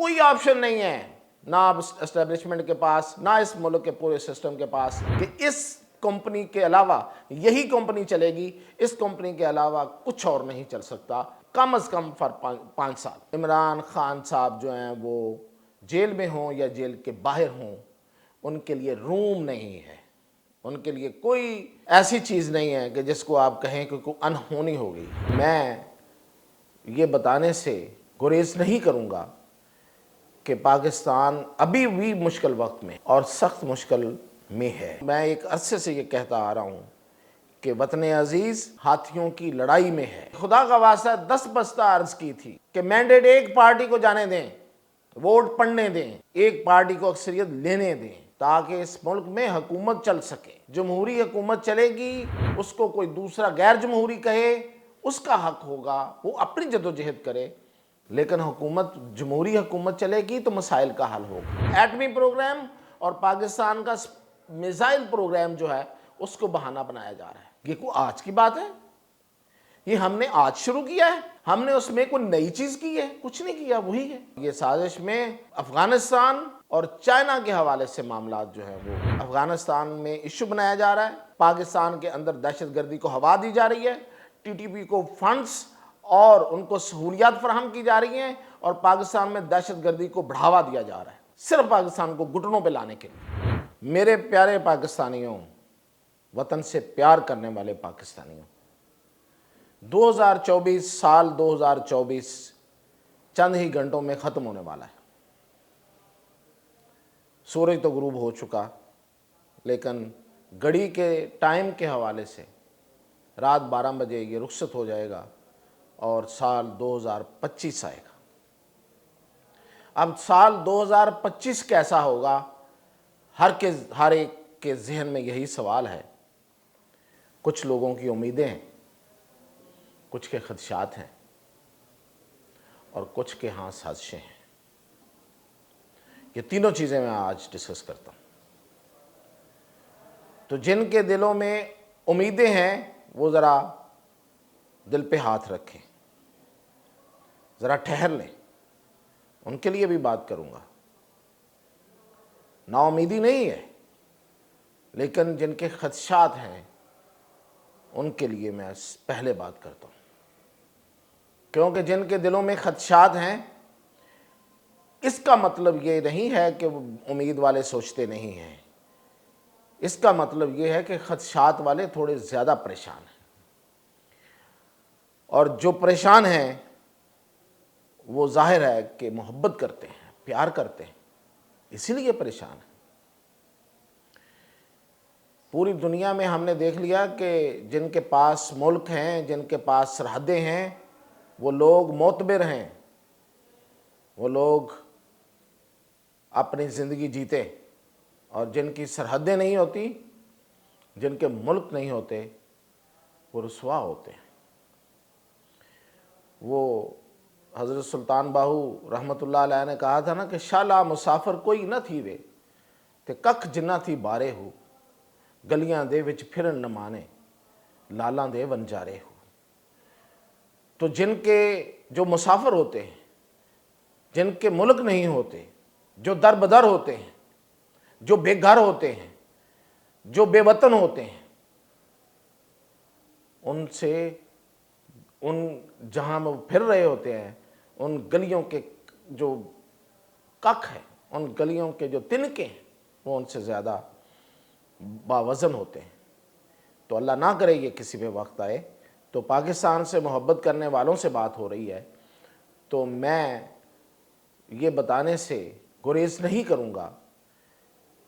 کوئی آپشن نہیں ہے، نہ اسٹیبلشمنٹ کے پاس، نہ اس ملک کے پورے سسٹم کے پاس، کہ اس کمپنی کے علاوہ یہی کمپنی چلے گی، اس کمپنی کے علاوہ کچھ اور نہیں چل سکتا، کم از کم فار 5 سال۔ عمران خان صاحب جو ہیں وہ جیل میں ہوں یا جیل کے باہر ہوں، ان کے لیے روم نہیں ہے، ان کے لیے کوئی ایسی چیز نہیں ہے کہ جس کو آپ کہیں کہ کوئی انہونی ہوگی۔ میں یہ بتانے سے گریز نہیں کروں گا کہ پاکستان ابھی بھی مشکل وقت میں اور سخت مشکل میں ہے۔ میں ایک عرصے سے یہ کہتا آ رہا ہوں کہ وطن عزیز ہاتھیوں کی لڑائی میں ہے۔ خدا کا واسطہ 10 بستہ عرض کی تھی کہ مینڈیٹ ایک پارٹی کو جانے دیں، ووٹ پڑنے دیں، ایک پارٹی کو اکثریت لینے دیں، تاکہ اس ملک میں حکومت چل سکے۔ جمہوری حکومت چلے گی، اس کو کوئی دوسرا غیر جمہوری کہے، اس کا حق ہوگا، وہ اپنی جدوجہد کرے، لیکن حکومت جمہوری حکومت چلے گی تو مسائل کا حل ہوگا۔ ایٹمی پروگرام اور پاکستان کا میزائل پروگرام جو ہے اس کو بہانہ بنایا جا رہا ہے۔ یہ کوئی آج کی بات ہے؟ یہ ہم نے آج شروع کیا ہے؟ ہم نے اس میں کوئی نئی چیز کی ہے؟ کچھ نہیں کیا، وہی ہے۔ یہ سازش میں افغانستان اور چائنا کے حوالے سے معاملات جو ہیں وہ افغانستان میں ایشو بنایا جا رہا ہے، پاکستان کے اندر دہشت گردی کو ہوا دی جا رہی ہے، ٹی ٹی پی کو فنڈز اور ان کو سہولیات فراہم کی جا رہی ہیں، اور پاکستان میں دہشت گردی کو بڑھاوا دیا جا رہا ہے، صرف پاکستان کو گھٹنوں پہ لانے کے لیے۔ میرے پیارے پاکستانیوں، وطن سے پیار کرنے والے پاکستانیوں، 2024 چند ہی گھنٹوں میں ختم ہونے والا ہے۔ سورج تو غروب ہو چکا، لیکن گھڑی کے ٹائم کے حوالے سے رات 12 بجے یہ رخصت ہو جائے گا اور سال 2025 آئے گا۔ اب سال 2025 کیسا ہوگا، ہر ایک کے ذہن میں یہی سوال ہے۔ کچھ لوگوں کی امیدیں ہیں، کچھ کے خدشات ہیں، اور کچھ کے ہاں سازشیں ہیں۔ یہ تینوں چیزیں میں آج ڈسکس کرتا ہوں۔ تو جن کے دلوں میں امیدیں ہیں وہ ذرا دل پہ ہاتھ رکھیں، ذرا ٹھہر لیں، ان کے لیے بھی بات کروں گا۔ نا امیدی نہیں ہے، لیکن جن کے خدشات ہیں ان کے لیے میں پہلے بات کرتا ہوں، کیونکہ جن کے دلوں میں خدشات ہیں اس کا مطلب یہ نہیں ہے کہ وہ امید والے سوچتے نہیں ہیں، اس کا مطلب یہ ہے کہ خدشات والے تھوڑے زیادہ پریشان ہیں، اور جو پریشان ہیں وہ ظاہر ہے کہ محبت کرتے ہیں، پیار کرتے ہیں، اسی لیے پریشان ہیں۔ پوری دنیا میں ہم نے دیکھ لیا کہ جن کے پاس ملک ہیں، جن کے پاس سرحدیں ہیں، وہ لوگ معتبر ہیں، وہ لوگ اپنی زندگی جیتے، اور جن کی سرحدیں نہیں ہوتی، جن کے ملک نہیں ہوتے، وہ رسوا ہوتے ہیں۔ وہ حضرت سلطان باہو رحمت اللہ علیہ نے کہا تھا نا کہ شالا مسافر کوئی نہ تھی وے تے ککھ جنہ تھی بارے ہو، گلیاں دے وچ پھرن نہ مانے، لالاں دے ونجارے ہو۔ تو جن کے جو مسافر ہوتے ہیں، جن کے ملک نہیں ہوتے، جو در بدر ہوتے ہیں، جو بے گھر ہوتے ہیں، جو بے وطن ہوتے ہیں، ان سے ان جہاں وہ پھر رہے ہوتے ہیں، ان گلیوں کے جو ککھ ہیں، ان گلیوں کے جو تنکے ہیں، وہ ان سے زیادہ باوزن ہوتے ہیں۔ تو اللہ نہ کرے یہ کسی پہ وقت آئے تو پاکستان سے محبت کرنے والوں سے بات ہو رہی ہے، تو میں یہ بتانے سے گریز نہیں کروں گا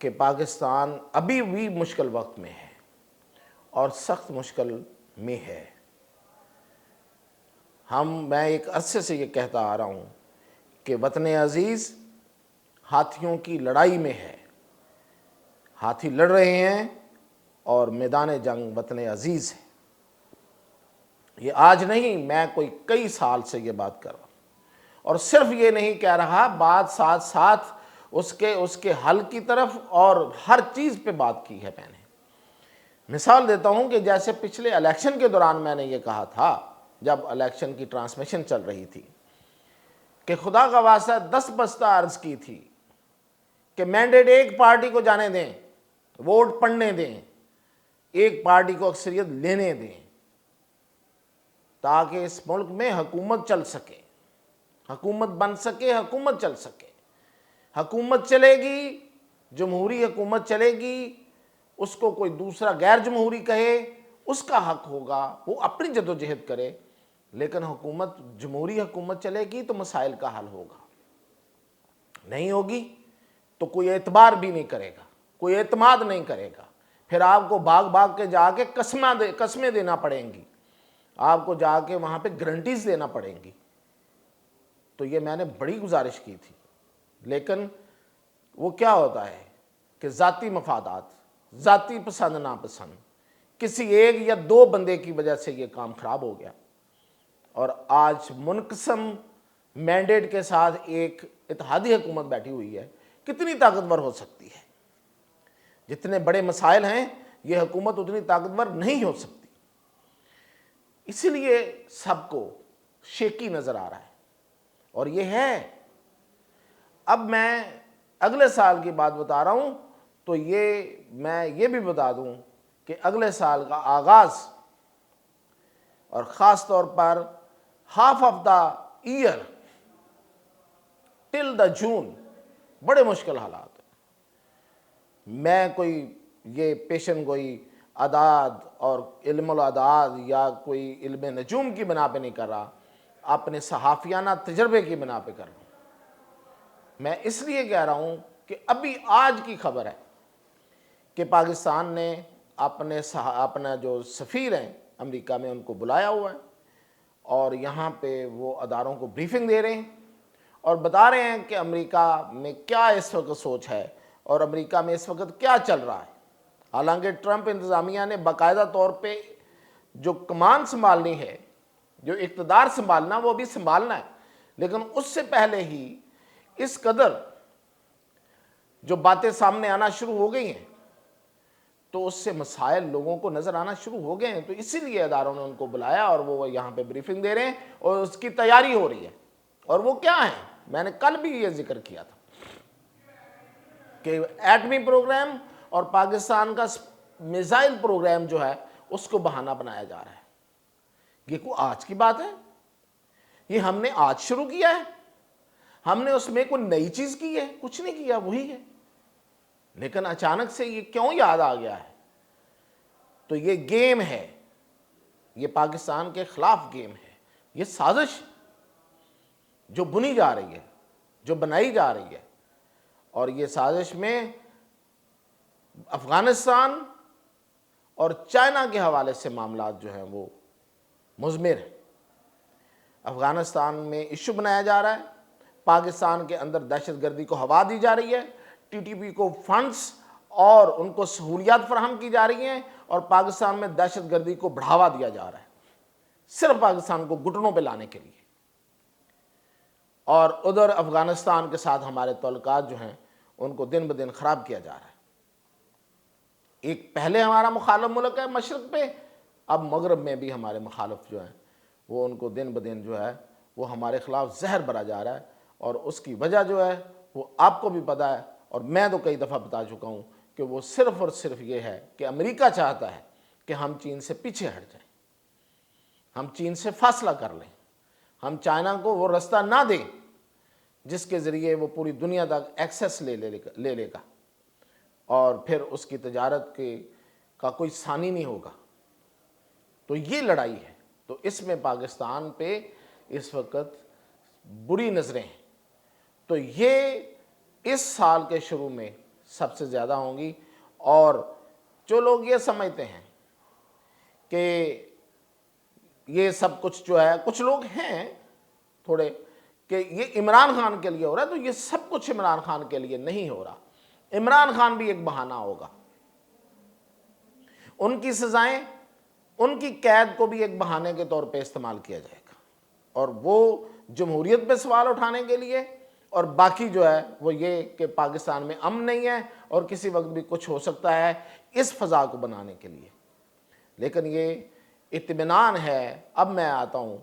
کہ پاکستان ابھی بھی مشکل وقت میں ہے اور سخت مشکل میں ہے۔ میں ایک عرصے سے یہ کہتا آ رہا ہوں کہ وطن عزیز ہاتھیوں کی لڑائی میں ہے، ہاتھی لڑ رہے ہیں اور میدان جنگ وطن عزیز ہے۔ یہ آج نہیں، میں کئی سال سے یہ بات کر رہا ہوں، اور صرف یہ نہیں کہہ رہا، بات ساتھ ساتھ اس کے حل کی طرف اور ہر چیز پہ بات کی ہے میں نے۔ مثال دیتا ہوں کہ جیسے پچھلے الیکشن کے دوران میں نے یہ کہا تھا، جب الیکشن کی ٹرانسمیشن چل رہی تھی، کہ خدا کا واسطہ 10 بستہ عرض کی تھی کہ مینڈیٹ ایک پارٹی کو جانے دیں، ووٹ پڑنے دیں، ایک پارٹی کو اکثریت لینے دیں، تاکہ اس ملک میں حکومت چل سکے، حکومت بن سکے، حکومت چل سکے۔ حکومت چلے گی، جمہوری حکومت چلے گی، اس کو کوئی دوسرا غیر جمہوری کہے، اس کا حق ہوگا، وہ اپنی جدوجہد کرے، لیکن حکومت، جمہوری حکومت چلے گی تو مسائل کا حل ہوگا، نہیں ہوگی تو کوئی اعتبار بھی نہیں کرے گا، کوئی اعتماد نہیں کرے گا، پھر آپ کو بھاگ بھاگ کے جا کے قسمیں دینا پڑیں گی، آپ کو جا کے وہاں پہ گارنٹیز دینا پڑیں گی۔ تو یہ میں نے بڑی گزارش کی تھی، لیکن وہ کیا ہوتا ہے کہ ذاتی مفادات، ذاتی پسند ناپسند، کسی ایک یا دو بندے کی وجہ سے یہ کام خراب ہو گیا، اور آج منقسم مینڈیٹ کے ساتھ ایک اتحادی حکومت بیٹھی ہوئی ہے، کتنی طاقتور ہو سکتی ہے؟ جتنے بڑے مسائل ہیں یہ حکومت اتنی طاقتور نہیں ہو سکتی، اسی لیے سب کو شیکی نظر آ رہا ہے۔ اور یہ ہے، اب میں اگلے سال کی بات بتا رہا ہوں تو میں یہ بھی بتا دوں کہ اگلے سال کا آغاز اور خاص طور پر ہاف آف دا ایئر ٹل دا جون بڑے مشکل حالات ہیں۔ میں کوئی یہ پیشن گوئی اعداد اور علم الاعداد یا کوئی علم نجوم کی بنا پہ نہیں کر رہا، اپنے صحافیانہ تجربے کی بنا پہ کر رہا ہوں۔ میں اس لیے کہہ رہا ہوں کہ ابھی آج کی خبر ہے کہ پاکستان نے اپنا جو سفیر ہیں امریکہ میں ان کو بلایا ہوا ہے، اور یہاں پہ وہ اداروں کو بریفنگ دے رہے ہیں اور بتا رہے ہیں کہ امریکہ میں کیا اس وقت سوچ ہے اور امریکہ میں اس وقت کیا چل رہا ہے۔ حالانکہ ٹرمپ انتظامیہ نے باقاعدہ طور پہ جو کمان سنبھالنی ہے، جو اقتدار سنبھالنا، وہ بھی سنبھالنا ہے، لیکن اس سے پہلے ہی اس قدر جو باتیں سامنے آنا شروع ہو گئی ہیں تو اس سے مسائل لوگوں کو نظر آنا شروع ہو گئے ہیں، تو اسی لیے اداروں نے ان کو بلایا اور وہ یہاں پہ بریفنگ دے رہے ہیں اور اس کی تیاری ہو رہی ہے۔ اور وہ کیا ہیں؟ میں نے کل بھی یہ ذکر کیا تھا کہ ایٹمی پروگرام اور پاکستان کا میزائل پروگرام جو ہے اس کو بہانہ بنایا جا رہا ہے۔ یہ کوئی آج کی بات ہے؟ یہ ہم نے آج شروع کیا ہے؟ ہم نے اس میں کوئی نئی چیز کی ہے؟ کچھ نہیں کیا، وہی ہے، لیکن اچانک سے یہ کیوں یاد آ گیا ہے؟ تو یہ گیم ہے، یہ پاکستان کے خلاف گیم ہے، یہ سازش جو بنی جا رہی ہے، جو بنائی جا رہی ہے، اور یہ سازش میں افغانستان اور چائنا کے حوالے سے معاملات جو ہیں وہ مضمر ہیں۔ افغانستان میں ایشو بنایا جا رہا ہے، پاکستان کے اندر دہشت گردی کو ہوا دی جا رہی ہے، ٹی ٹی پی کو فنڈز اور ان کو سہولیات فراہم کی جا رہی ہیں، اور پاکستان میں دہشت گردی کو بڑھاوا دیا جا رہا ہے، صرف پاکستان کو گھٹنوں پہ لانے کے لیے۔ اور ادھر افغانستان کے ساتھ ہمارے تعلقات جو ہیں ان کو دن بدن خراب کیا جا رہا ہے۔ ایک پہلے ہمارا مخالف ملک ہے مشرق پہ، اب مغرب میں بھی ہمارے مخالف جو ہیں وہ ان کو دن بدن جو ہے وہ ہمارے خلاف زہر بھرا جا رہا ہے، اور اس کی وجہ جو ہے وہ آپ کو بھی پتہ ہے، اور میں تو کئی دفعہ بتا چکا ہوں کہ وہ صرف اور صرف یہ ہے کہ امریکہ چاہتا ہے کہ ہم چین سے پیچھے ہٹ جائیں، ہم چین سے فاصلہ کر لیں، ہم چائنا کو وہ رستہ نہ دیں جس کے ذریعے وہ پوری دنیا تک ایکسیس لے لے گا، اور پھر اس کی تجارت کا کوئی ثانی نہیں ہوگا۔ تو یہ لڑائی ہے، تو اس میں پاکستان پہ اس وقت بری نظریں ہیں، تو یہ اس سال کے شروع میں سب سے زیادہ ہوں گی۔ اور جو لوگ یہ سمجھتے ہیں کہ یہ سب کچھ جو ہے، کچھ لوگ ہیں تھوڑے کہ یہ عمران خان کے لیے ہو رہا ہے، تو یہ سب کچھ عمران خان کے لیے نہیں ہو رہا۔ عمران خان بھی ایک بہانہ ہوگا، ان کی سزائیں، ان کی قید کو بھی ایک بہانے کے طور پہ استعمال کیا جائے گا، اور وہ جمہوریت پہ سوال اٹھانے کے لیے، اور باقی جو ہے وہ یہ کہ پاکستان میں امن نہیں ہے اور کسی وقت بھی کچھ ہو سکتا ہے، اس فضا کو بنانے کے لیے۔ لیکن یہ اطمینان ہے۔ اب میں آتا ہوں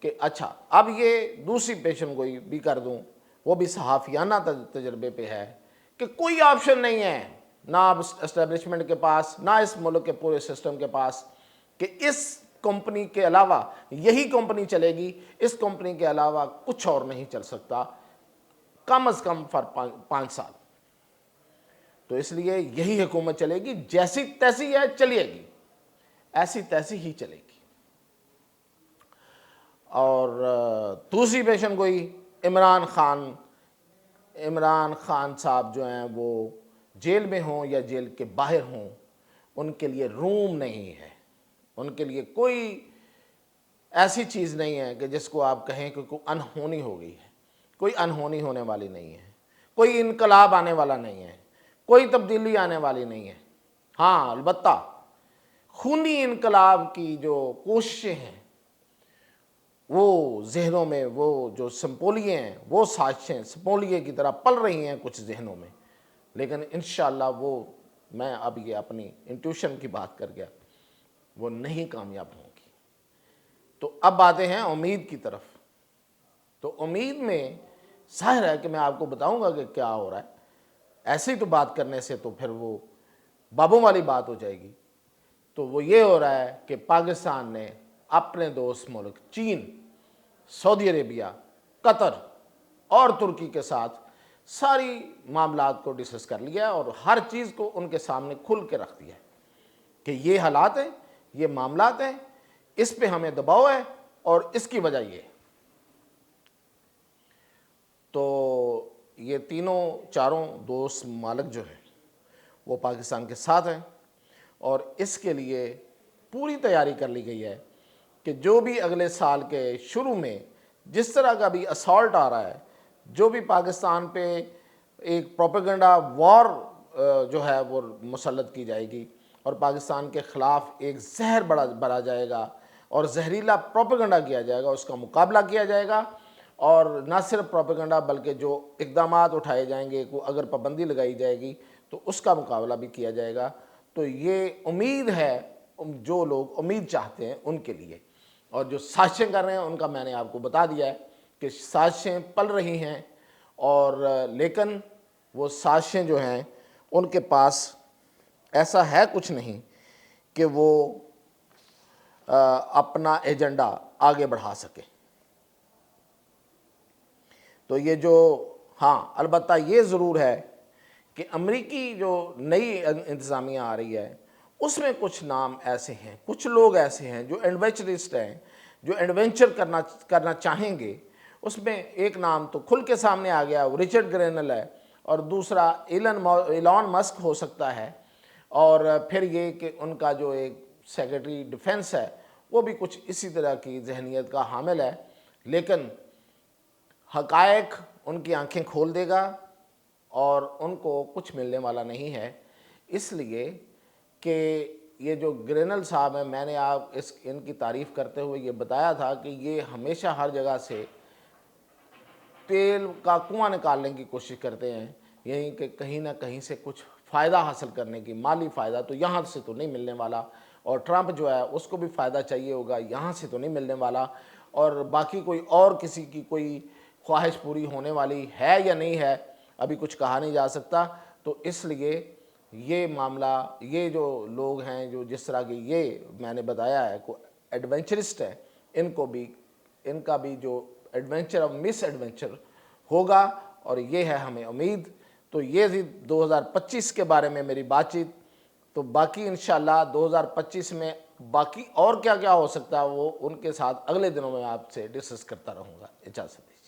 کہ اچھا اب یہ دوسری پیشن گوئی بھی کر دوں، وہ بھی صحافیانہ تجربے پہ ہے کہ کوئی آپشن نہیں ہے نہ اب اسٹیبلشمنٹ کے پاس، نہ اس ملک کے پورے سسٹم کے پاس، کہ اس کمپنی کے علاوہ یہی کمپنی چلے گی، اس کمپنی کے علاوہ کچھ اور نہیں چل سکتا، کم از کم فار 5 سال۔ تو اس لیے یہی حکومت چلے گی، جیسی تیسی ہے چلیے گی، ایسی تیسی ہی چلے گی۔ اور دوسری پیشن گوئی عمران خان صاحب جو ہیں وہ جیل میں ہوں یا جیل کے باہر ہوں، ان کے لیے روم نہیں ہے، ان کے لیے کوئی ایسی چیز نہیں ہے کہ جس کو آپ کہیں کہ کوئی انہونی ہو گئی ہے، کوئی انہونی ہونے والی نہیں ہے، کوئی انقلاب آنے والا نہیں ہے، کوئی تبدیلی آنے والی نہیں ہے۔ ہاں البتہ خونی انقلاب کی جو کوششیں ہیں وہ ذہنوں میں، وہ جو سمپولیے ہیں، وہ سازشیں سمپولیے کی طرح پل رہی ہیں کچھ ذہنوں میں، لیکن انشاءاللہ وہ، میں اب یہ اپنی انٹیوشن کی بات کر گیا، وہ نہیں کامیاب ہوں گی۔ تو اب آتے ہیں امید کی طرف۔ تو امید میں ظاہر ہے کہ میں آپ کو بتاؤں گا کہ کیا ہو رہا ہے، ایسے ہی تو بات کرنے سے تو پھر وہ بابوں والی بات ہو جائے گی۔ تو وہ یہ ہو رہا ہے کہ پاکستان نے اپنے دوست ملک چین، سعودی عربیہ، قطر اور ترکی کے ساتھ ساری معاملات کو ڈسکس کر لیا اور ہر چیز کو ان کے سامنے کھل کے رکھ دیا کہ یہ حالات ہیں، یہ معاملات ہیں، اس پہ ہمیں دباؤ ہے اور اس کی وجہ یہ ہے۔ تو یہ تینوں چاروں دوست ممالک جو ہیں وہ پاکستان کے ساتھ ہیں، اور اس کے لیے پوری تیاری کر لی گئی ہے کہ جو بھی اگلے سال کے شروع میں جس طرح کا بھی اسالٹ آ رہا ہے، جو بھی پاکستان پہ ایک پروپیگنڈا وار جو ہے وہ مسلط کی جائے گی اور پاکستان کے خلاف ایک زہر بڑھا جائے گا اور زہریلا پروپیگنڈا کیا جائے گا، اس کا مقابلہ کیا جائے گا، اور نہ صرف پروپیگنڈا بلکہ جو اقدامات اٹھائے جائیں گے، اگر پابندی لگائی جائے گی تو اس کا مقابلہ بھی کیا جائے گا۔ تو یہ امید ہے جو لوگ امید چاہتے ہیں ان کے لیے، اور جو سازشیں کر رہے ہیں ان کا میں نے آپ کو بتا دیا ہے کہ سازشیں پل رہی ہیں، اور لیکن وہ سازشیں جو ہیں ان کے پاس ایسا ہے کچھ نہیں کہ وہ اپنا ایجنڈا آگے بڑھا سکے۔ تو یہ جو، ہاں البتہ یہ ضرور ہے کہ امریکی جو نئی انتظامیہ آ رہی ہے اس میں کچھ نام ایسے ہیں، کچھ لوگ ایسے ہیں جو ایڈونچرسٹ ہیں، جو ایڈونچر کرنا چاہیں گے۔ اس میں ایک نام تو کھل کے سامنے آ گیا، وہ رچرڈ گرینل ہے، اور دوسرا ایلان مسک ہو سکتا ہے، اور پھر یہ کہ ان کا جو ایک سیکرٹری ڈیفنس ہے وہ بھی کچھ اسی طرح کی ذہنیت کا حامل ہے، لیکن حقائق ان کی آنکھیں کھول دے گا اور ان کو کچھ ملنے والا نہیں ہے، اس لیے کہ یہ جو گرینل صاحب ہیں، میں نے ان کی تعریف کرتے ہوئے یہ بتایا تھا کہ یہ ہمیشہ ہر جگہ سے تیل کا کنواں نکالنے کی کوشش کرتے ہیں، یعنی کہ کہیں نہ کہیں سے کچھ فائدہ حاصل کرنے کی، مالی فائدہ تو یہاں سے تو نہیں ملنے والا، اور ٹرمپ جو ہے اس کو بھی فائدہ چاہیے ہوگا، یہاں سے تو نہیں ملنے والا، اور باقی کوئی اور کسی کی کوئی خواہش پوری ہونے والی ہے یا نہیں ہے ابھی کچھ کہا نہیں جا سکتا۔ تو اس لیے یہ معاملہ، یہ جو لوگ ہیں جو جس طرح کی یہ میں نے بتایا ہے کو ایڈونچرسٹ ہیں، ان کا بھی جو ایڈونچر اور مس ایڈونچر ہوگا، اور یہ ہے ہمیں امید۔ تو یہ تھی 2025 کے بارے میں میری بات چیت۔ تو باقی انشاءاللہ 2025 میں باقی اور کیا کیا ہو سکتا ہے وہ ان کے ساتھ اگلے دنوں میں آپ سے ڈسکس کرتا رہوں گا۔ اجازت دیجیے۔